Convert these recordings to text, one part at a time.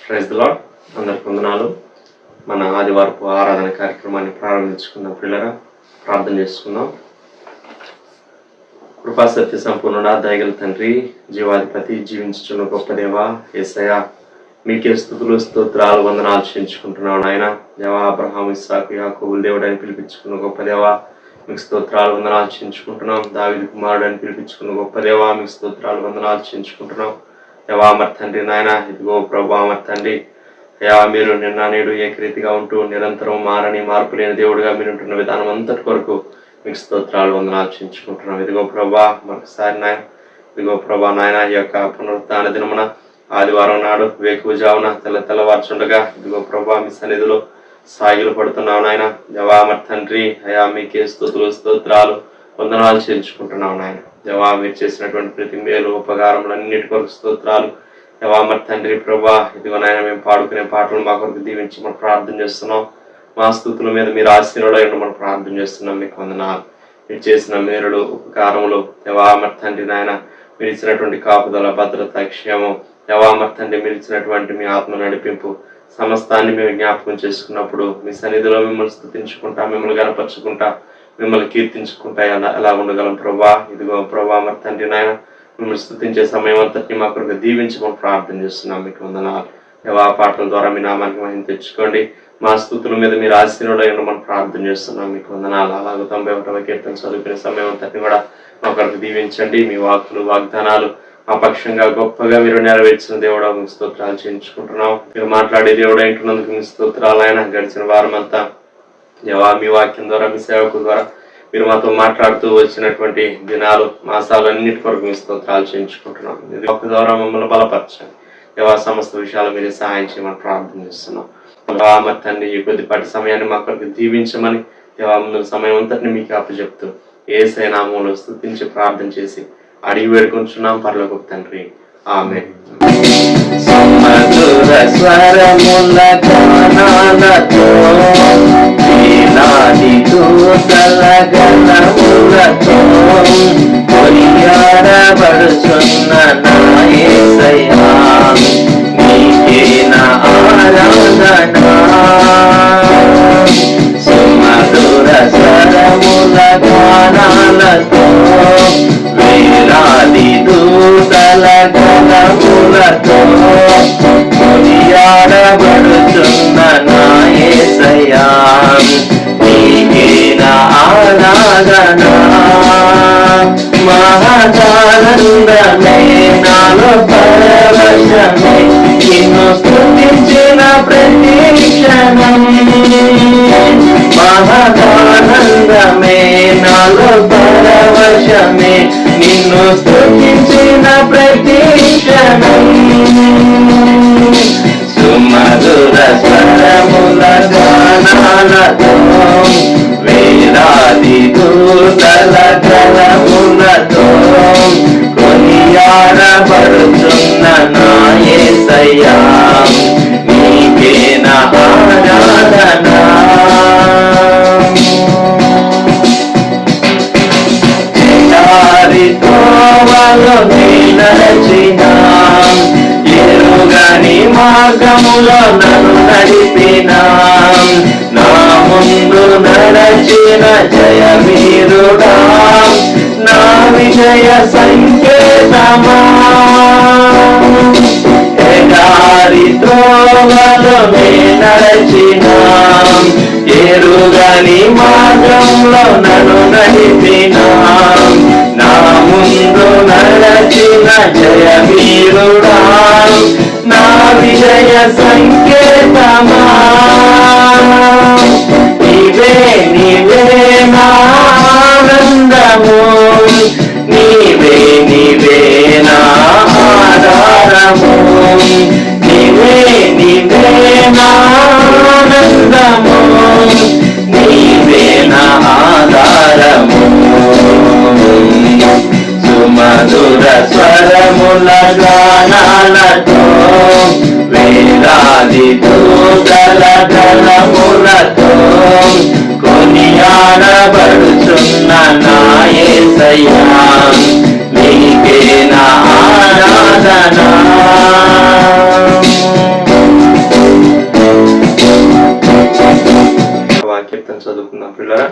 Praise the lord. అందరికి వందనాలు. మన ఆదివారపు ఆరాధన కార్యక్రమాన్ని ప్రారంభించుకుందాం. పిల్లరా, ప్రార్థన చేసుకుందాం. కృపా సత్య సంపూర్ణుడా, దయగల తండ్రి, జీవాధిపతి, జీవించుచున్న గొప్ప దేవ యేసయ్య, మీకే స్తుతులు స్తోత్రాలు వందనాలు చెల్లించుకుంటున్నాను. ఆయన దేవా, అబ్రహాము, ఇస్సాకు, యాకోబుల దేవుడని పిలిపించుకున్న గొప్ప దేవ, మీకు స్తోత్రాలు వందనాలు చెల్లించుకుంటున్నాం. దావీదు కుమారుడని పిలిపించుకున్న గొప్ప దేవ, మీకు స్తోత్రాలు వందనాలు చెల్లించుకుంటున్నాం. దేవా మరి తండ్రి, నాయన ఇదిగో ప్రభా మరి తండ్రి, అయా మీరు నిన్న నేడు ఏకరీతిగా ఉంటూ నిరంతరం మారని మార్పు లేని దేవుడిగా మీరు ఉంటున్న విధానం అంతటి కొరకు మీకు స్తోత్రాలు వందనాలు చెల్లించుకుంటున్నాం. ఇదిగో ప్రభా మరొకసారి నాయన, ఇదిగో ప్రభా నాయన, ఈ యొక్క పునరుత్థాన దినమున ఆదివారం నాడు వేకువజామున తెల్లవారుచుండగా ఇదిగో ప్రభా మీ సన్నిధిలో సాగిలు పడుతున్నావు నాయన. దేవా మరి తండ్రి, అయా మీకే స్తుతులు స్తోత్రాలు వందనాలు చెల్లించుకుంటున్నావు నాయన. దేవా మీరు చేసినటువంటి ప్రతి మేలు ఉపకారములన్నిటి కొరకు స్తోత్రాలు. దేవా మరి తండ్రి ప్రభా, ఇదిగో నాయన మేము పాడుకునే పాటలు మా కొరకు దీవించి మనం ప్రార్థన చేస్తున్నాం. మా స్థుతుల మీద మీరు ఆశీనుడై మనం ప్రార్థన చేస్తున్నాం. మీకు వందనాలు. మీరు చేసిన మేలులు ఉపకారములు దేవా మరి తండ్రి నాయన, మీరు ఇచ్చినటువంటి కాపుదల, భద్రత, క్షేమం, దేవా మరి తండ్రి మీరు ఇచ్చినటువంటి మీ ఆత్మ నడిపింపు సమస్తాన్ని మేము జ్ఞాపకం చేసుకున్నప్పుడు మీ సన్నిధిలో మిమ్మల్ని స్తుతించుకుంటా, మిమ్మల్ని గణపరచుకుంటా, మిమ్మల్ని కీర్తించుకుంటా ఎలా ఉండగలం ప్రభా. ఇదిగో ప్రభా మరి తండ్రి నాయన, మిమ్మల్ని స్తుతించే సమయం అంతటిని మా కొరకు దీవించమని ప్రార్థన చేస్తున్నాం. మీకు వందనాలు. దేవా పాటల ద్వారా మీ నామానికి మహిమ తెచ్చుకోండి. మా స్తుతుల మీద మీరు ఆశీనుడై మనం ప్రార్థన చేస్తున్నాం. మీకు వందనాలు. అలాగే 91వ కీర్తన చదువుకునే సమయం అంతటిని కూడా మా కొరకు దీవించండి. మీ వాక్కులు వాగ్దానాలు మా పక్షంగా గొప్పగా మీరు నెరవేర్చిన దేవుడా మీ స్తోత్రాలు చేయించుకుంటున్నాం. మీరు మాట్లాడే దేవుడు అంటున్నందుకు మీ స్తోత్రాలు. ఆయన గడిచిన వారం అంతా దేవా మీ వాక్యం ద్వారా మీ సేవకుల ద్వారా మీరు మాతో మాట్లాడుతూ వచ్చినటువంటి దినాలు, మాసాలు అన్నిటి కొరకు మీ స్తోత్రాలు చేయించుకుంటున్నాం. ఒక్క ద్వారా మమ్మల్ని బలపరచండి దేవా. సమస్త విషయాలు మీరు సహాయం చేయమని ప్రార్థన చేస్తున్నాం. మరి తండ్రి ఈ కొద్దిపాటి సమయాన్ని మా కొరకు దీవించమని దేవా ముందు సమయం అంతటిని మీకు అప్పచెప్తూ యేసయ్య నామములో స్తుతించి ప్రార్థన చేసి అడిగి వేడుకుంటున్నాం పరలోకపు తండ్రి. ఆమేన్. మధుర స్వరముల గానాలతో వేలాది దూతల గణములతో కొనియాడబడుచున్న నా యేసయ్యా, నీకే నా ఆరాధన. సుమధుర స్వరముల గానాలతో వేలాది దూతల గణములతో కొనియాడబడుచున్న నా యేసయ్యా, నీకే నా ఆరాధన. మహదానందమే నాలో పరవశమే, నిన్ను స్తుతించిన ప్రతి క్షణం. మహదానందమే నాలో పరవశమే, నిన్ను స్తుతించిన ప్రతి క్షణం. సుమధుర స్వరముల గానాలతో వేలాది దూతల గణములతో కొనియాడబడుచున్న నా యేసయ్యా, నీకే నా ఆరాధన. తోవలో నడిచిన ఎరుగని మార్గములో నన్ను నడిపిన, నా ముందు నడచిన జయవీరుడా, నా విజయ సంకేతమా. ఎడారి తోవలో నడిచిన ఎరుగని మార్గంలో నన్ను నడిపిన, నా ముందు నడచిన జయవీరుడా, నా విజయ సంకేతమా. నీవే నీవే నా ఆనందము, నీవే నీవే నా ఆధారము, నీవే నీవే నా ఆనందము, నీవే నా ఆధారము. సుమధుర స్వరముల గానాలతో వేలాది దూతల గణములతో కొనియాడబడుచున్న నా యేసయ్యా, నీకే నా ఆరాధన. చేసుకుందాం పిల్లరా.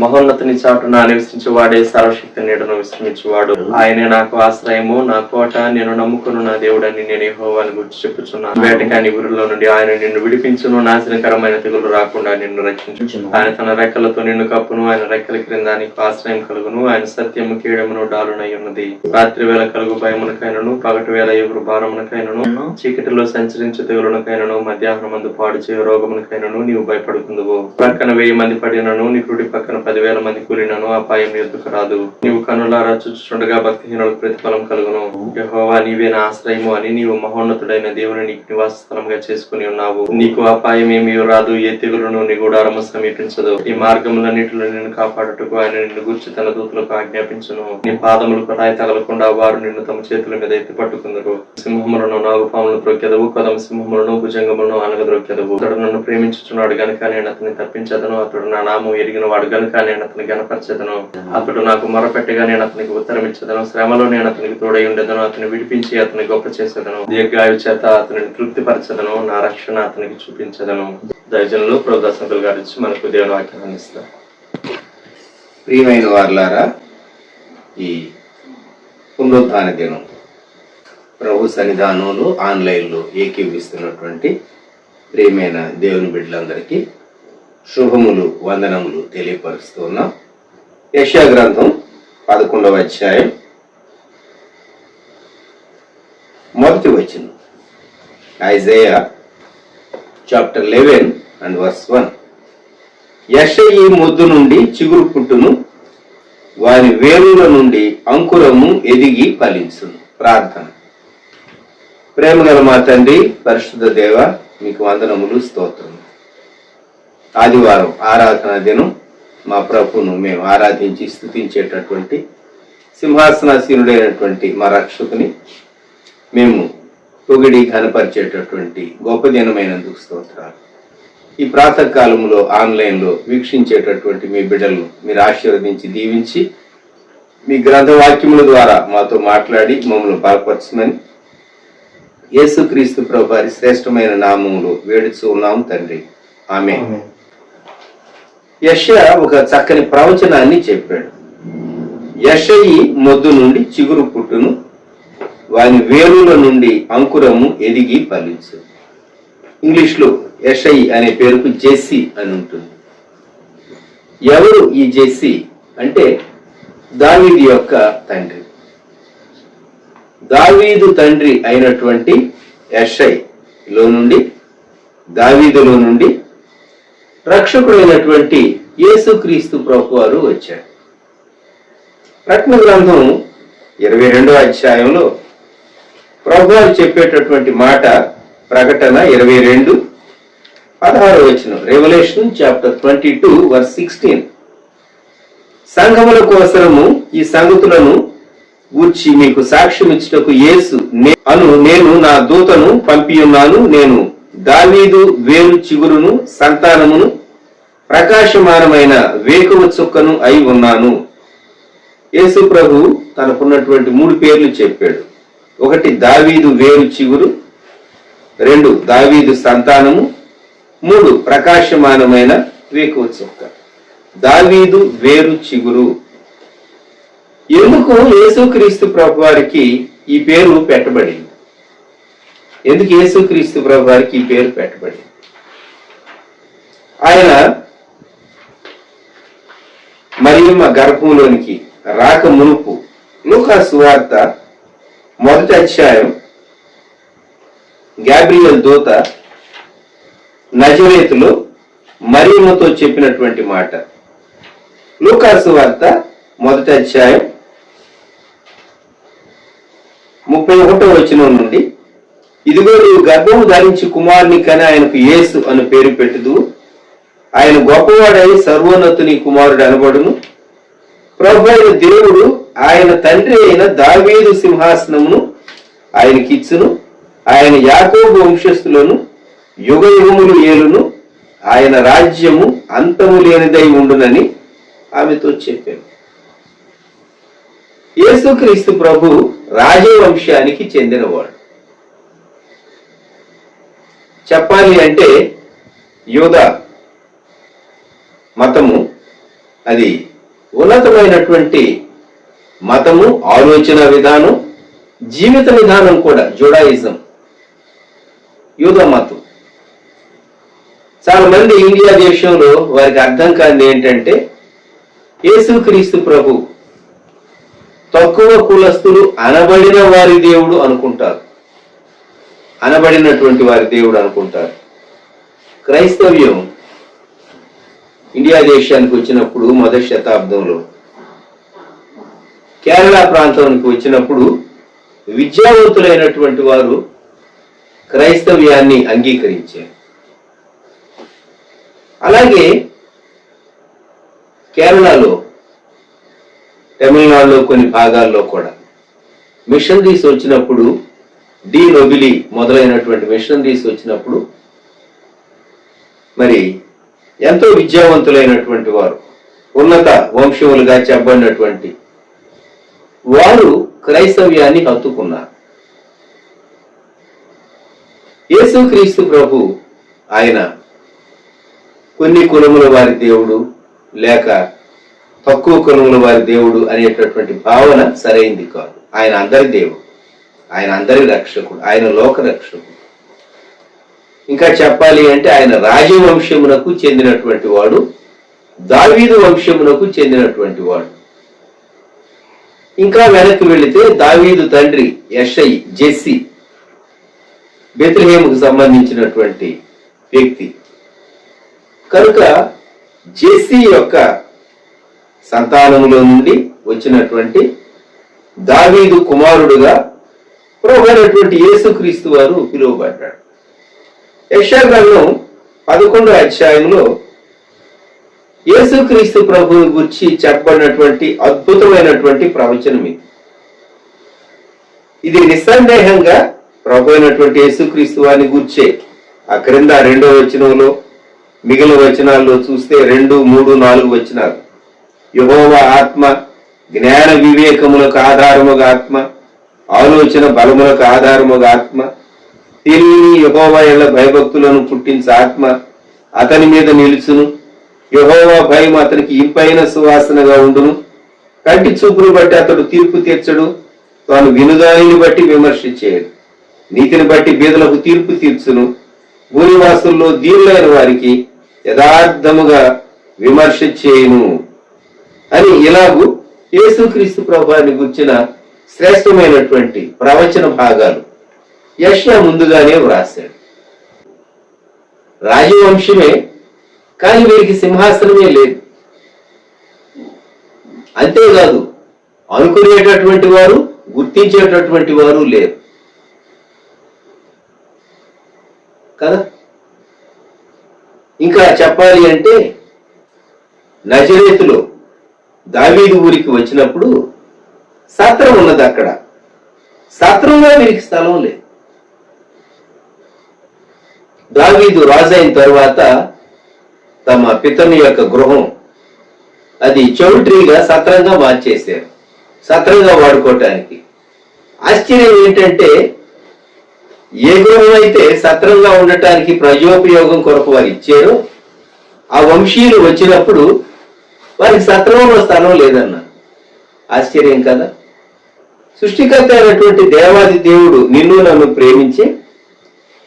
మహోన్నతిని చాటున నివసించేవాడే సర్వశక్తి నీడను విశ్రమించేవాడు. ఆయనే నాకు ఆశ్రయము, నా కోట, నేను నమ్ముకును నా దేవుడని నేను యెహోవాను గురించి చెప్పుచున్నాను. వేటకాని ఊరిలో నుండి ఆయన నిన్ను విడిపించును, నాశనకరమైన తెగులు రాకుండా నిన్ను రక్షించును. ఆయన తన రెక్కలతో నిన్ను కప్పును, ఆయన రెక్కల క్రింద నీకు ఆశ్రయం కలుగును. ఆయన సత్యము కీడమును డాలునై ఉన్నది. రాత్రి వేళ కలుగు భయమునకైనను, పగటి వేళ ఎగురు భారమునకైనను, చీకటిలో సంచరించు తెగులునకైనను, మధ్యాహ్నం మందు పాడు చేయు రోగమునకైనను నీవు భయపడుకుందువు. పక్కన 1000 మంది పడినను, నీ కుడి పక్కన 10,000 మంది కూలినను అపాయం ఎదుకు రాదు. నీవు కనులారా చూచుచుండగా భక్తిహీనులకు ప్రతిఫలం కలుగును. యెహోవా నీవే నా ఆశ్రయము అని నీవు మహోన్నతుడైన దేవుని నీకు నివాస స్థలంగా చేసుకుని ఉన్నావు. నీకు అపాయం ఏమీ రాదు, ఏ తెగులును నీ గుడారము సమీపించదు. ఈ మార్గములన్నిటిలో నిన్ను కాపాడుటకు ఆయన నిన్ను గూర్చి తన దూతలకు ఆజ్ఞాపించును. నీ పాదములకు రాయి తగలకుండా వారు నిన్ను తమ చేతుల మీద ఎత్తి పట్టుకుందరు. సింహములను, నాగుపాములను త్రొక్కెదవు, కొదమ సింహములను, భుజంగములను అనగద్రొక్కెదవు. అతడు నన్ను ప్రేమించుచున్నాడు గనుక నేను అతన్ని తప్పించదను. అతడు నా నామం ఎరిగిన వాడు గనుక నేను అతని గణపరచదను. అతడు నాకు మొరపెట్టగా నేను అతనికి ఉత్తరం ఇచ్చదను. శ్రమలో నేను అతనికి తోడై ఉండేదను. అతని విడిపించి అతని గొప్ప చేసేదను. దీర్ఘాయు చేత అతనిని తృప్తిపరచదను. నా రక్షణ అతనికి చూపించదను. దైవజనులు ప్రభుదాసంతులు గారు ఇచ్చి మనకు దేవుని వాక్యం అందిస్తారు. ప్రియమైన వారులారా, ఈ పునరుత్థాన దినం ప్రభు సన్నిధానంలో ఆన్లైన్లో ఏకీవిస్తున్నటువంటి ప్రియమైన దేవుని బిడ్డలందరికీ శుభములు, వందనములు తెలియపరుస్తున్నాం. యెషయా గ్రంథం 11వ అధ్యాయం 1వ వచనం. Isaiah chapter 11 and verse 1. యెషయి మొద్దు నుండి చిగురు పుట్టును, వారి వేరుల నుండి అంకురము ఎదిగి ఫలించును. ప్రార్థన. ప్రేమగల మా తండ్రి, పరిశుద్ధ దేవ, మీకు వందనములు, స్తోత్రము. ఆదివారం ఆరాధన దినం మా ప్రభువును మేము ఆరాధించి స్తుతించేటటువంటి సింహాసనాసీనుడైనటువంటి మా రక్షకుని మేము పొగిడి ఘనపరిచేటటువంటి గొప్ప దినమైనందుకు స్తోత్రాలు. ఈ ప్రాతకాలంలో ఆన్లైన్లో వీక్షించేటటువంటి మీ బిడ్డలను మీరు ఆశీర్వదించి దీవించి మీ గ్రంథవాక్యముల ద్వారా మాతో మాట్లాడి మమ్మల్ని బలపరచమని యేసుక్రీస్తు ప్రభు వారి శ్రేష్టమైన నామములో వేడుచూ ఉన్నాము తండ్రి, ఆమేన్. యెషయా ఒక చక్కని ప్రవచనాన్ని చెప్పాడు. యెషయి మొద్దు నుండి చిగురు పుట్టును, వాని వేరుల నుండి అంకురము ఎదిగి ఫలించు. ఇంగ్లీష్ లో యెషయి అనే పేరుకు జెస్సీ అని ఉంటుంది. ఎవరు ఈ జెస్సీ అంటే దావీదు యొక్క తండ్రి. దావీదు తండ్రి అయినటువంటి యెషయిలో నుండి, దావీదులో నుండి రక్షకుడైనటువంటి యేసుక్రీస్తు ప్రభు వారు వచ్చారు. ప్రకటన గ్రంథం 22వ అధ్యాయంలో ప్రభు వారు చెప్పేటటువంటి మాట, ప్రకటన 22:16 వచనం. Revelation chapter 22 verse 16. సంఘముల కోసరము ఈ సంగతులను గూర్చి మీకు సాక్ష్యం ఇచ్చుటకు యేసు నేను నా దూతను పంపియున్నాను. నేను దావీదు వేరు చిగురును, సంతానమును, ప్రకాశమానమైన వేకువ చుక్కను అయి ఉన్నాను. యేసు ప్రభు తనకున్నటువంటి 3 పేర్లు చెప్పాడు. 1 దావీదు వేరు చిగురు, 2 దావీదు సంతానము, 3 ప్రకాశమానమైన వేకువ చుక్క. దావీదు వేరు చిగురు. ఎందుకు యేసుక్రీస్తు ప్రభు వారికి ఈ పేరు పెట్టబడింది? ఎందుకు యేసుక్రీస్తు ప్రభు వారికి ఈ పేరు పెట్టబడింది? ఆయన మరియమ్మ గర్భంలోనికి రాక మునుపు లూకా సువార్త 1వ అధ్యాయం గాబ్రియల్ దూత నజరేతులో మరియమ్మతో చెప్పినటువంటి మాట. లూకా సువార్త 1వ అధ్యాయం 31వ వచనం నుండి, ఇదిగో నీవు గర్భము ధరించి కుమారుని కని ఆయనకు యేసు అని పేరు పెట్టుదు. ఆయన గొప్పవాడై సర్వోన్నతుని కుమారుడు అనబడును. ప్రభు అయిన దేవుడు ఆయన తండ్రి అయిన దావీదు సింహాసనమును ఆయనకిచ్చును. ఆయన యాకోబు వంశస్థులను యుగ యుగములు ఏలును. ఆయన రాజ్యము అంతము లేనిదై ఉండునని ఆమెతో చెప్పాను. యేసుక్రీస్తు ప్రభు రాజవంశానికి చెందినవాడు. చెప్పాలి అంటే యూదా మతము అది ఉన్నతమైనటువంటి మతము, ఆలోచన విధానం, జీవిత విధానం కూడా జుడాయిజం, యూద మతం. చాలా మంది ఇండియా దేశంలో వారికి అర్థం కానిది ఏంటంటే యేసుక్రీస్తు ప్రభు తక్కువ కులస్తులు అనబడిన వారి దేవుడు అనుకుంటారు, అనబడినటువంటి వారి దేవుడు అనుకుంటారు. క్రైస్తవ్యం ఇండియా దేశానికి వచ్చినప్పుడు మొదటి శతాబ్దంలో కేరళ ప్రాంతానికి వచ్చినప్పుడు విద్యావంతులైనటువంటి వారు క్రైస్తవ్యాన్ని అంగీకరించారు. అలాగే కేరళలో, తమిళనాడులో కొన్ని భాగాల్లో కూడా మిషనరీస్ వచ్చినప్పుడు, డి నొబిలి మొదలైనటువంటి మిషనరీస్ వచ్చినప్పుడు మరి ఎంతో విద్యావంతులైనటువంటి వారు, ఉన్నత వంశములుగా చెప్పబడినటువంటి వారు క్రైస్తవ్యాన్ని హత్తుకున్నారు. యేసుక్రీస్తు ప్రభు ఆయన కొన్ని కులముల వారి దేవుడు లేక తక్కువ కులముల వారి దేవుడు అనేటటువంటి భావన సరైంది కాదు. ఆయన అందరి దేవుడు, ఆయన అందరి రక్షకుడు, ఆయన లోక రక్షకుడు. ఇంకా చెప్పాలి అంటే ఆయన రాజవంశమునకు చెందినటువంటి వాడు, దావీదు వంశమునకు చెందినటువంటి వాడు. ఇంకా వెనక్కి వెళితే దావీదు తండ్రి యెషై, జెస్సి, బెత్లెహేముకు సంబంధించినటువంటి వ్యక్తి కనుక జెస్సి యొక్క సంతానములో నుండి వచ్చినటువంటి దావీదు కుమారుడుగా ప్రభువైనటువంటి యేసుక్రీస్తు వారు పిలువబడ్డాడు. యెషయా గ్రంథం 11వ అధ్యాయంలో యేసుక్రీస్తు ప్రభువుని గురించి చెప్పబడినటువంటి అద్భుతమైనటువంటి ప్రవచనం ఇది నిస్సందేహంగా ప్రభు అయినటువంటి యేసుక్రీస్తు వారిని గూర్చే. ఆ క్రింద 2వ వచనంలో, మిగిలిన వచనాల్లో చూస్తే 2, 3, 4 వచనాలు యెహోవా ఆత్మ జ్ఞాన వివేకములకు ఆధారముగా ఆత్మ, ఆలోచన బలములకు ఆధారముగా ఆత్మ, తెలివిని యెహోవా ఎల్ల భయభక్తులను పుట్టించే ఆత్మ అతని మీద నిలుచును. యెహోవా భయం అతనికి ఇంపైన సువాసనగా ఉండును. కంటి చూపును బట్టి అతడు తీర్పు తీర్చడు, తాను వినుదానిని బట్టి విమర్శించేయడు. నీతిని బట్టి బీదలకు తీర్పు తీర్చును. భూనివాసుల్లో దీనులైన వారికి యథార్థముగా విమర్శ చేయును అని ఇలాగూ యేసుక్రీస్తు ప్రభువుని గుర్చిన శ్రేష్టమైనటువంటి ప్రవచన భాగాలు యెషయా ముందుగానే వ్రాశాడు. రాజవంశమే, కానీ వీరికి సింహాసనమే లేదు. అంతేకాదు అనుకునేటటువంటి వారు, గుర్తించేటటువంటి వారు లేరు కదా. ఇంకా చెప్పాలి అంటే నజరేతులో దావీదు ఊరికి వచ్చినప్పుడు సత్రం ఉన్నది. అక్కడ సత్రంలో వీరికి స్థలం లేదు. దావీదు రాజు అయిన తర్వాత తమ పితని యొక్క గృహం అది చౌల్ట్రీగా సత్రంగా మార్చేశారు, సత్రంగా వాడుకోవటానికి. ఆశ్చర్యం ఏంటంటే ఏ గృహం అయితే సత్రంగా ఉండటానికి ప్రజోపయోగం కొరకు వారు ఇచ్చారో ఆ వంశీయులు వచ్చినప్పుడు వారికి సత్రంలో స్థలం లేదన్న. ఆశ్చర్యం కదా. సృష్టికర్త అయినటువంటి దేవాది దేవుడు నిన్ను నన్ను ప్రేమించి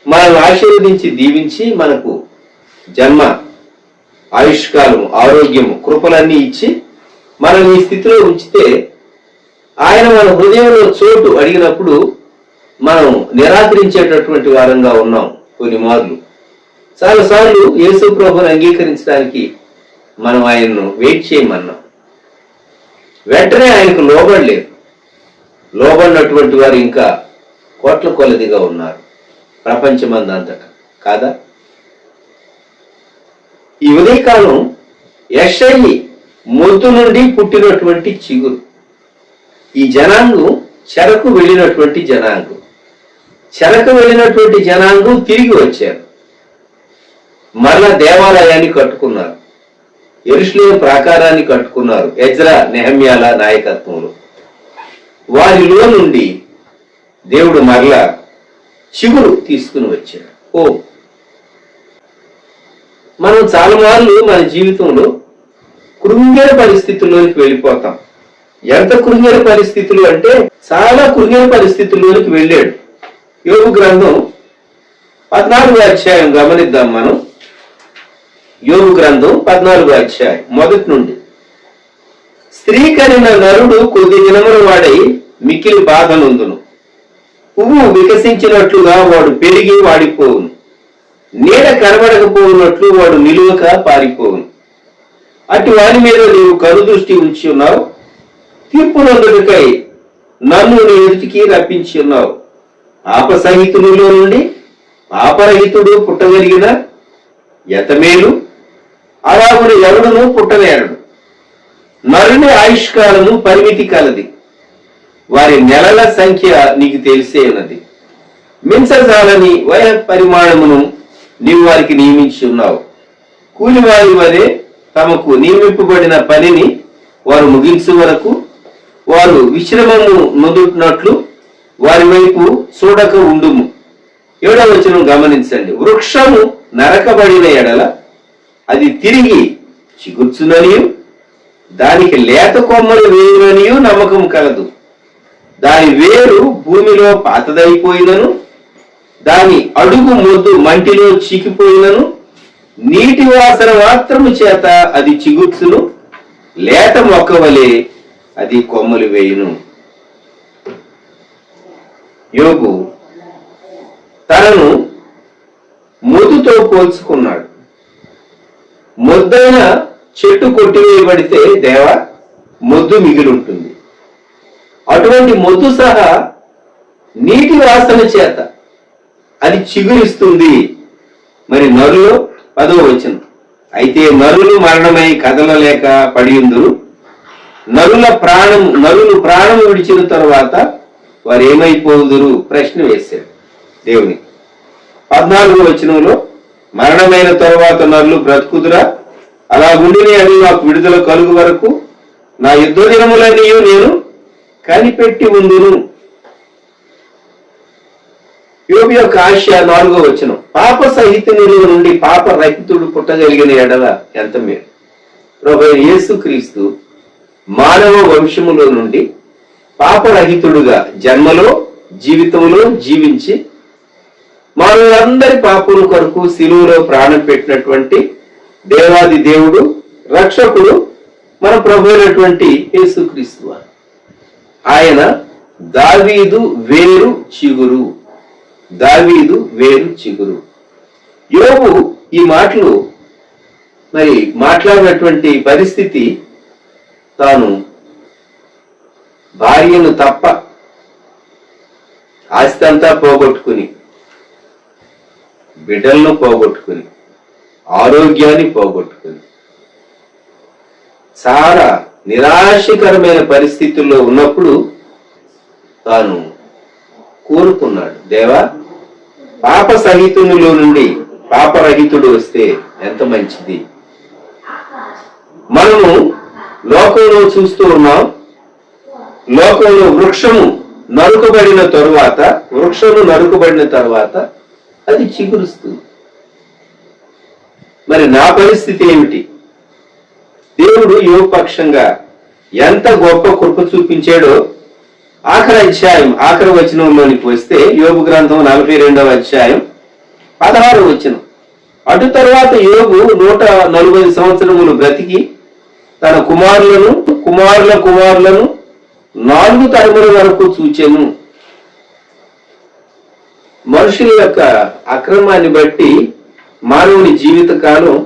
మనల్ని ఆశీర్వదించి దీవించి మనకు జన్మ, ఆయుష్కాలము, ఆరోగ్యము, కృపలన్నీ ఇచ్చి మనల్ని ఈ స్థితిలో ఉంచితే ఆయన మన హృదయంలో చోటు అడిగినప్పుడు మనం నిరాకరించేటటువంటి వారంగా ఉన్నాం. కొన్ని మార్లు చాలాసార్లు యేసు ప్రభువుని అంగీకరించడానికి మనం ఆయన్ను వెయిట్ చేయమన్నాం. వెంటనే ఆయనకు లోబడలేదు. లోబడినటువంటి వారు ఇంకా కోట్ల కొలదిగా ఉన్నారు ప్రపంచమందంతటా కాదా. ఈ ఉదయకాలం యెషయి మొద్దు నుండి పుట్టినటువంటి చిగురు. ఈ జనాంగం చెరకు వెళ్ళినటువంటి జనాంగం. చెరకు వెళ్ళినటువంటి జనాంగం తిరిగి వచ్చారు. మరలా దేవాలయాన్ని కట్టుకున్నారు, యెరూషలేము ప్రాకారాన్ని కట్టుకున్నారు ఎజ్రా, నెహమ్యాల నాయకత్వంలో. వారిలో నుండి దేవుడు మరలా చిగురు తీసుకుని వచ్చాడు. మనం చాలా మార్లు మన జీవితంలో కృంగిన పరిస్థితుల్లోనికి వెళ్ళిపోతాం. ఎంత కృంగిన పరిస్థితులు అంటే చాలా కృంగిన పరిస్థితుల్లోనికి వెళ్ళాడు. యోబు గ్రంథం 14వ అధ్యాయం గమనిద్దాం మనం. యోబు గ్రంథం 14వ అధ్యాయం మొదటి నుండి. స్త్రీ కనిన నరుడు కొద్ది దినముల వాడై మిక్కిలి బాధనుందును. పువ్వు వికసించినట్లుగా వాడు పెరిగి వాడిపోవును. నీడ కనబడకపోవునట్లు వాడు నిలువక పారిపోవును. అటు వాని మీద నీవు కనుదృష్టి ఉంచి ఉన్నావు. తీర్పు నందుకై నన్ను నీ ఎదుటికి రప్పించి ఉన్నావు. పాపసహితునిలో నుండి పాపరహితుడు పుట్టగలిగిన ఎతమేలు అలాగున ఎవడును పుట్టనేరడు. నరుని ఆయుష్కాలము పరిమితి కలది. వారి నెలల సంఖ్య నీకు తెలిసే ఉన్నది. మించజాలని వయ పరిమాణమును నీవు వారికి నియమించి ఉన్నావు. కూలివారి వలె తమకు నియమింపబడిన పనిని వారు ముగించే వరకు వారు విశ్రమము నొందుతున్నట్లు వారి వైపు చూడక ఉండుము. 7వ వచనం గమనించండి. వృక్షము నరకబడిన ఎడల అది తిరిగి చిగుర్చుననియు దానికి లేత కొమ్మలు వేయుననియు నమ్మకం కలదు. దాని వేరు భూమిలో పాతదైపోయినను దాని అడుగు మొద్దు మంటిలో చీకిపోయినను నీటి వాసన మాత్రము చేత అది చిగుర్చును. లేత మొక్క వలె అది కొమ్మలు వేయును. యోబు తనను మొద్దుతో పోల్చుకున్నాడు. మొద్దైన చెట్టు కొట్టివేయబడితే దేవా మొద్దు మిగిలింటుంది. అటువంటి మొద్దు సహా నీటి వాసన చేత అది చిగురిస్తుంది. మరి నరులు 10వ వచనం. అయితే నరులు మరణమై కదలలేక పడియుందురు. నరులు ప్రాణం విడిచిన తరువాత వారు ఏమైపోదురు? ప్రశ్న వేశాడు దేవుని. 14వ వచనంలో మరణమైన తరువాత నరులు బ్రతుకుదురా? అలా ఉండినే అని నాకు విడుదల కలుగు వరకు నా యుద్ధ దినములన్నీ నేను కనిపెట్టి ఉందును. యోబు యొక్క ఆశ 4వ వచనం. పాప సహితునిలో నుండి పాప రహితుడు పుట్టగలిగిన ఎడల ఎంత మేలు. ప్రభువైన యేసుక్రీస్తు మానవ వంశములో నుండి పాపరహితుడుగా జన్మలో జీవితంలో జీవించి మానవులందరి పాపముల కొరకు శిలువలో ప్రాణం పెట్టినటువంటి దేవాది దేవుడు రక్షకుడు మన ప్రభు అయినటువంటి యేసుక్రీస్తు. ఆయన దావీదు వేరు చిగురు. దావీదు వేరు చిగురు. యోబు ఈ మాటలు మరి మాట్లాడినటువంటి పరిస్థితి తాను భార్యను తప్ప ఆస్తి అంతా పోగొట్టుకుని, బిడ్డలను పోగొట్టుకుని, ఆరోగ్యాన్ని పోగొట్టుకుని చాలా నిరాశకరమైన పరిస్థితుల్లో ఉన్నప్పుడు తాను కోరుకున్నాడు, దేవా పాప సహితునిలో నుండి పాపరహితుడు వస్తే ఎంత మంచిది. మనము లోకంలో చూస్తూ ఉన్నాం. లోకంలో వృక్షము నరుకబడిన తరువాత అది చిగురుస్తుంది. మరి నా పరిస్థితి ఏమిటి? దేవుడు యోబు పక్షంగా ఎంత గొప్ప కృప చూపించాడో ఆఖరి వచనంలోనికి వస్తే యోబు గ్రంథం 42వ అధ్యాయం 16వ వచనం. అటు తర్వాత యోబు 140 సంవత్సరములు బ్రతికి తన కుమారులను 4 తరముల వరకు చూచెను. మనుషుల యొక్క అక్రమాన్ని బట్టి మానవుని జీవిత కాలం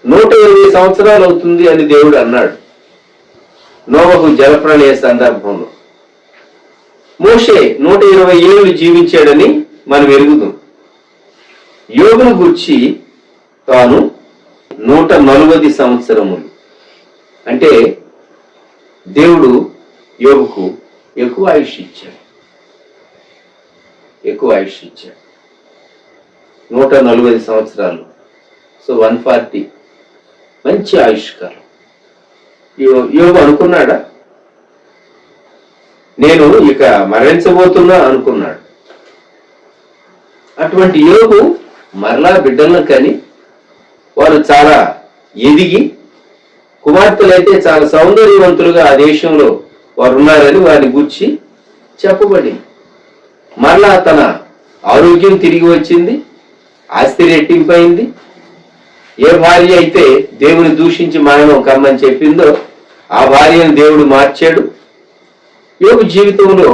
120 సంవత్సరాలు అవుతుంది అని దేవుడు అన్నాడు నోవహు జలప్రళయ సందర్భంలో. మోషే 120 ఏళ్ళు జీవించాడని మనం ఎరుగుదాం. యోబును గూర్చి తాను 140 సంవత్సరములు. అంటే దేవుడు యోబుకు ఎక్కువ ఆయుష్ ఇచ్చాడు. 140 సంవత్సరాలు. సో 140 మంచి ఆయుష్కాలం. యోబు అనుకున్నాడా నేను ఇక మరణించబోతున్నా అనుకున్నాడు. అటువంటి యోబు మరలా బిడ్డలను కని వారు చాలా ఎదిగి, కుమార్తెలైతే చాలా సౌందర్యవంతులుగా ఆ దేశంలో వారు ఉన్నారని వారిని గూర్చి చెప్పబడింది. మరలా తన ఆరోగ్యం తిరిగి వచ్చింది, ఆస్తి రెట్టింపైంది. ఏ భార్య అయితే దేవుని దూషించి మరణం కమ్మని చెప్పిందో ఆ భార్యను దేవుడు మార్చాడు. యోబు జీవితంలో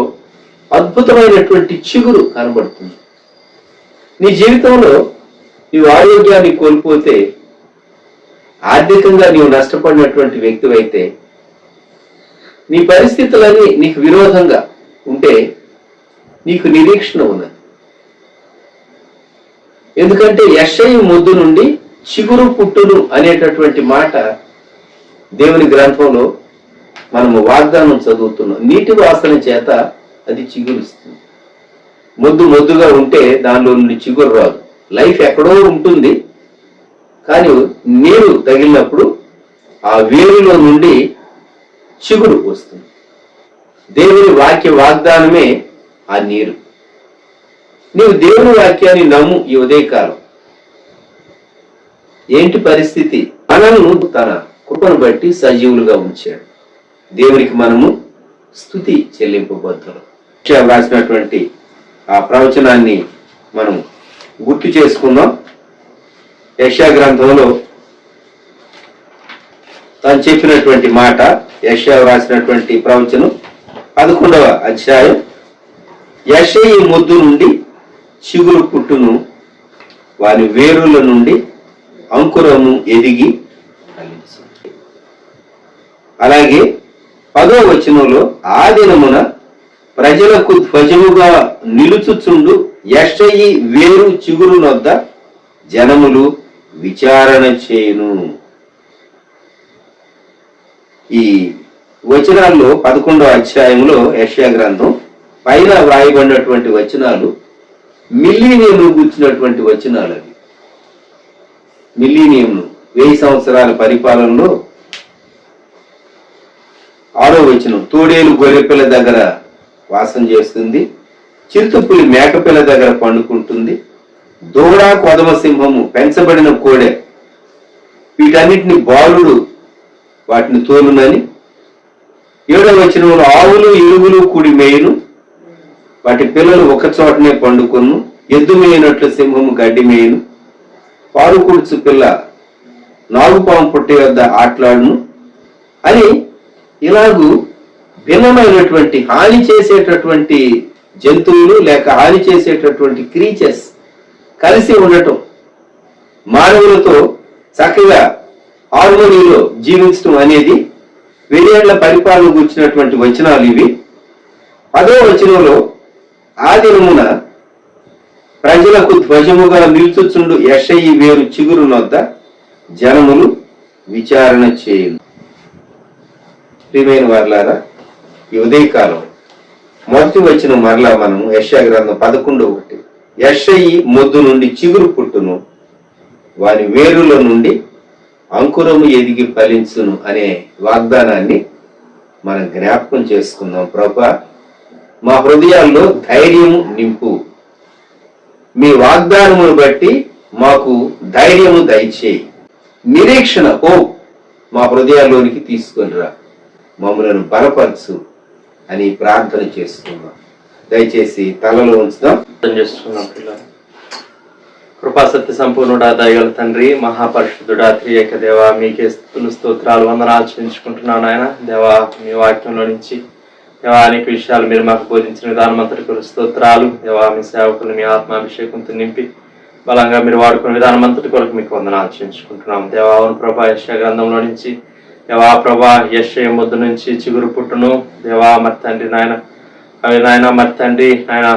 అద్భుతమైనటువంటి చిగురు కనబడుతుంది. నీ జీవితంలో నీవు ఆరోగ్యాన్ని కోల్పోతే, ఆర్థికంగా నీవు నష్టపడినటువంటి వ్యక్తివైతే, నీ పరిస్థితులన్నీ నీకు విరోధంగా ఉంటే నీకు నిరీక్షణ ఉన్నది. ఎందుకంటే యెషయి మొద్దు నుండి చిగురు పుట్టును అనేటటువంటి మాట దేవుని గ్రంథంలో మనము వాగ్దానం చదువుతున్నాం. నీటి వాసన చేత అది చిగురుస్తుంది. మొద్దుగా ఉంటే దానిలో నుండి చిగురు రాదు. లైఫ్ ఎక్కడో ఉంటుంది, కానీ నీరు తగిలినప్పుడు ఆ వేరులో నుండి చిగురు వస్తుంది. దేవుని వాక్య వాగ్దానమే ఆ నీరు. నీవు దేవుని వాక్యాన్ని నమ్ము. ఈ ఉదయకాలం ఏంటి పరిస్థితి? మనల్ని తన కృపను బట్టి సజీవులుగా ఉంచాడు. దేవునికి మనము స్తుతి చెల్లింపబద్దులు. రాసినటువంటి ఆ ప్రవచనాన్ని మనం గుర్తు చేసుకుందాం. యెషయా గ్రంథంలో తాను చెప్పినటువంటి మాట, యెషయా రాసినటువంటి ప్రవచనం 11వ అధ్యాయం. యెషయి మొద్దు నుండి చిగురు పుట్టును, వారి వేరుల నుండి అంకురము ఎదిగి ఫలించును. అలాగే 10వ వచనంలో, ఆ దినమున ప్రజలకు ధ్వజముగా నిలుచుచుండు యెషయి వేరు చిగురు నొద్ద జనములు విచారణ చేయును. ఈ వచనాల్లో 11వ అధ్యాయంలో యెషయా గ్రంథం పైన వ్రాయబడినటువంటి వచనాలు మిల్లీనియంను గుర్చినటువంటి వచనాలు. అవి మిల్లీనియంను 1000 సంవత్సరాల పరిపాలనలో 6వ వచనం, తోడేలు గొర్రెపిల్ల దగ్గర వాసం చేస్తుంది, చిరుతపులి మేకపిల్ల దగ్గర పండుకుంటుంది, దూడ కొదమ సింహము పెంచబడిన కోడె వీటన్నిటిని బాలుడు వాటిని తోలునని. 7వ వచనంలో, ఆవులు ఎలుగులు కూడి మేయును, వాటి పిల్లలు ఒక చోటనే పండుకొను, ఎద్దు మేయినట్లు సింహము గడ్డి మేయును, పారుకుడుచు పిల్ల నాగుపాము పుట్టే వద్ద ఆటలాడును అని ఇలాగూ భిన్నమైనటువంటి హాని చేసేటటువంటి జంతువులు లేక హాని చేసేటటువంటి క్రీచర్స్ కలిసి ఉండటం, మానవులతో చక్కగా హార్మోనీలో జీవించడం అనేది 1000 ఏళ్ల పరిపాలన గురించినటువంటి వచనాలు ఇవి. 10వ వచనంలో, ఆ దినమున ప్రజలకు ధ్వజముగా నిలుచుచుండు యెషయి వేరు చిగురు నొద్ద జనములు విచారణ చేయును. ప్రియమైన వారలారా, ఈ ఉదయకాలం మొదటి వచ్చిన మరలా మనము యెషయా గ్రంథం 11:1, యెషయి మొద్దు నుండి చిగురు పుట్టును, వారి వేరుల నుండి అంకురము ఎదిగి ఫలించును అనే వాగ్దానాన్ని మనం జ్ఞాపకం చేసుకుందాం. ప్రభువా, మా హృదయాల్లో ధైర్యము నింపు, మీ వాగ్దానమును బట్టి మాకు ధైర్యము దయచేయి, నిరీక్షణ హోప్ మా హృదయాల్లోనికి తీసుకొని రా, మమ్మలను బలపరచు అని ప్రార్థన చేస్తున్నాం. దయచేసి తలలో ఉంచుదాం. చేస్తున్నాం పిల్లలు. కృపా సత్య సంపూర్ణుడా, దయగల తండ్రి, మహాపరిశుద్ధుడా, త్రియేక దేవా, మీకే స్తుతులు స్తోత్రాలు వందనాలు చెల్లించుకుంటున్నాను ఆయన. దేవా, మీ వాక్యంలో నుంచి దేవా అనేక విషయాలు మీరు మాకు బోధించిన విధానం అంతటికి స్తోత్రాలు. దేవా, మీ సేవకులు మీ ఆత్మాభిషేకంతో నింపి బలంగా మీరు వాడుకునే విధానం అంతటి కొరకు మీకు వందనాలు చెల్లించుకుంటున్నాం. దేవా, అవును ప్రభా, యెషయా గ్రంథంలో నుంచి దేవా ప్రభా యెషయా మొద్దు నుంచి చిగురు పుట్టును, దేవా మరి తండ్రి నాయన అవి నాయన మరి తండ్రి నాయన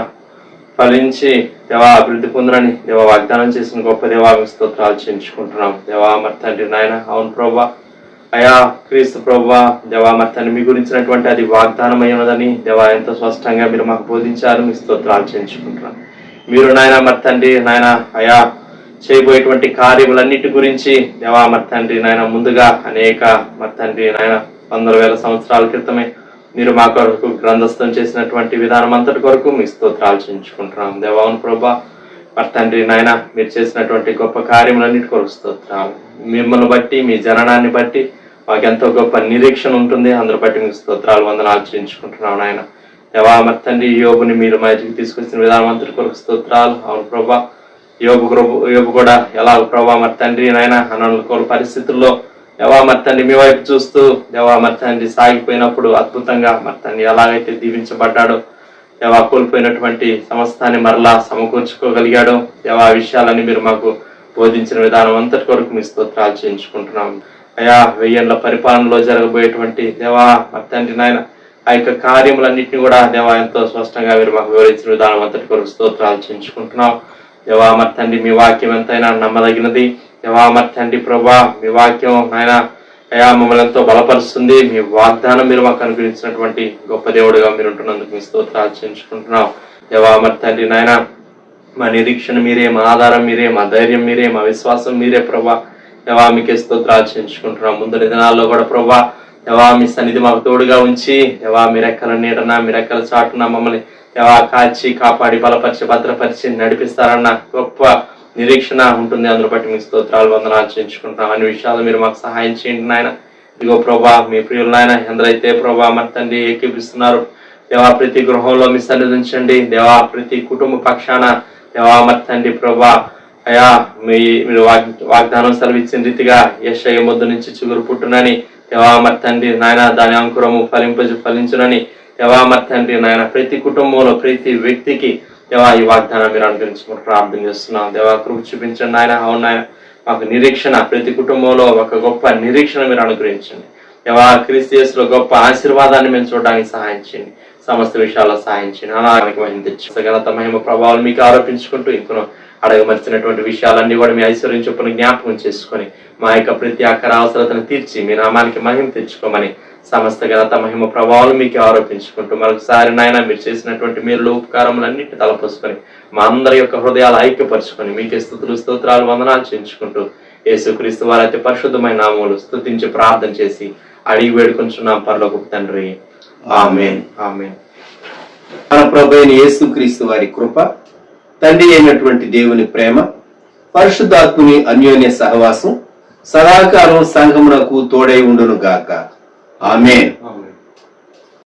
ఫలించి దేవా అభివృద్ధి పొందరని దేవా వాగ్దానం చేసిన గొప్ప దేవా స్తోత్రాలు చెల్లించుకుంటున్నాం. దేవా మరి తండ్రి నాయన అవును ప్రభా, అయా క్రీస్తు ప్రభా, దేవా మరి తండ్రి మీ గురించినటువంటి అది వాగ్దానం అయినదని దేవా ఎంతో స్పష్టంగా మీరు మాకు బోధించారు. మీ స్తోత్రాలు చెల్లించుకుంటున్నాం. మీరు నాయన మరి తండ్రి నాయన అయా చేయబోయేటువంటి కార్యములన్నిటి గురించి దేవా మరి తండ్రి నాయన ముందుగా అనేక మరి తండ్రి నాయన 100,000 సంవత్సరాల క్రితమే మీరు మా కొరకు గ్రంథస్థం చేసినటువంటి విధానం అంతటి కొరకు మీ స్తోత్రాలు చెల్లించుకుంటున్నాం. దేవాను ప్రభా, మరి తండ్రి నాయన మీరు చేసినటువంటి గొప్ప కార్యములన్నిటి కొరకు స్తోత్రాలు. మిమ్మల్ని బట్టి మీ జననాన్ని బట్టి మాకు ఎంతో గొప్ప నిరీక్షణ ఉంటుంది. అందరూ బట్టి మీకు స్తోత్రాలు వందనాలు చెల్లించుకుంటున్నాం నాయన. దేవా మరి తండ్రి యోబుని మీరు బయటికి తీసుకొచ్చిన విధానం అంతటి కొరకు స్తోత్రాలు. అవును ప్రభా, యోబు కూడా ఎలా ప్రభా మరి తండ్రి నాయన అనుకూల పరిస్థితుల్లో దేవా మరి తండ్రి మీ వైపు చూస్తూ దేవా మరి తండ్రి సాగిపోయినప్పుడు అద్భుతంగా మరి తండ్రి ఎలాగైతే దీవించబడ్డాడో, దేవా కోల్పోయినటువంటి సమస్తాన్ని మరలా సమకూర్చుకోగలిగాడు. దేవా విషయాలని మీరు మాకు బోధించిన విధానం అంతటి కొరకు మీ స్తోత్రాలు చేయించుకుంటున్నాం అయ్యా. 1000 ఏళ్ల పరిపాలనలో జరగబోయేటువంటి దేవా మరి తండ్రి నాయన ఆ యొక్క కార్యములన్నింటినీ కూడా దేవా ఎంతో స్పష్టంగా మీరు మాకు వివరించిన విధానం అంతటి కొరకు స్తోత్రాలు చేయించుకుంటున్నాం. దేవా మరి తండ్రి మీ వాక్యం ఎంతైనా నమ్మదగినది. దేవా మరి తండ్రి ప్రభా మీ వాక్యం ఆయన అయా మమ్మల్ని ఎంతో బలపరుస్తుంది. మీ వాగ్దానం మీరు మాకు అనుగ్రహించినటువంటి గొప్ప దేవుడుగా మీరు ఉంటున్నందుకు మీ స్తోత్రాలు చెల్లించుకుంటున్నాం. దేవా మరి తండ్రి నాయన మా నిరీక్షణ మీరే, మా ఆధారం మీరే, మా ధైర్యం మీరే, మా విశ్వాసం మీరే ప్రభా. దేవా మీకే స్తోత్రాలు చెల్లించుకుంటున్నాం. ముందరి దినాల్లో కూడా ప్రభా దేవా మీ సన్నిధి మాకు తోడుగా ఉంచి దేవా మీ రెక్కల నీడన మీ రెక్కల చాటున మమ్మల్ని దేవా కాచి కాపాడి బలపరిచి భద్రపరిచి నడిపిస్తారన్న గొప్ప నిరీక్షణ ఉంటుంది. అందులో బట్టి మీ స్తోత్రాలు వందనాలు చెల్లించుకుంటున్నాం. అన్ని విషయాలు మీరు మాకు సహాయం చేయండి నాయన. ఇదిగో ప్రభా మీ ప్రియులు నాయన ఎందరైతే ప్రభా మరి తండ్రి ఏకీపిస్తున్నారు దేవా ప్రతి గృహంలో మీ సన్నిధి ఉంచండి. దేవా ప్రతి కుటుంబ పక్షాన దేవా మరి తండ్రి ప్రభా అయా మీరు వాగ్దానం సెలవిచ్చిన రీతిగా యెషయా మొద్దు నుంచి చిగురు పుట్టునని దేవా మరి తండ్రి నాయన దాని అంకురము ఫలించునని దేవా మరి తండ్రి నాయన ప్రతి కుటుంబంలో ప్రతి వ్యక్తికి దేవా ఈ వాగ్దానం మీరు అనుగ్రహించుకుని ప్రార్థన చేస్తున్నాం. దేవా కృప చూపించండి నాయన. అవును నాయన మాకు నిరీక్షణ ప్రతి కుటుంబంలో ఒక గొప్ప నిరీక్షణ మీరు అనుగ్రహించండి. దేవా క్రీస్తు యేసులో గొప్ప ఆశీర్వాదాన్ని మేము చూడడానికి సహాయం చేయండి. సమస్త విషయాల్లో సహాయం చేయండి. అలాగే మహిమ తెచ్చు ఘనత మహిమ ప్రభావాలు మీకు ఆరోపించుకుంటూ ఇంకొన అడగమర్చినటువంటి విషయాలన్నీ కూడా మీ ఐశ్వర్యం చొప్పున జ్ఞాపకం చేసుకొని మా యొక్క ప్రతి అక్కర అవసరతను తీర్చి మీ నామానికి మహిమ తెచ్చుకోమని సమస్త ఘనత మహిమ ప్రభావాలు మీకు ఆరోపించుకుంటూ మరొకసారి నాయన మీరు చేసినటువంటి మీరు ఉపకారములన్నింటి తలపోసుకొని మా అందరి యొక్క హృదయాలు ఐక్యపరుచుకొని మీకే స్తుతులు స్తోత్రాలు వందనాలు చేయించుకుంటూ యేసుక్రీస్తు వారి అతి పరిశుద్ధమైన నామములు స్తుతించి ప్రార్థన చేసి అడిగి వేడుకొంచున్నాం పరలోకపు తండ్రి. ఆమేన్. ఆమేన్. మన ప్రభు అయిన యేసుక్రీస్తు వారి కృప, తండ్రి అయినటువంటి దేవుని ప్రేమ, పరిశుద్ధాత్ముని అన్యోన్య సహవాసం సదాకాలం సంఘమునకు తోడై ఉండును గాక. ఆమేన్. ఆమేన్.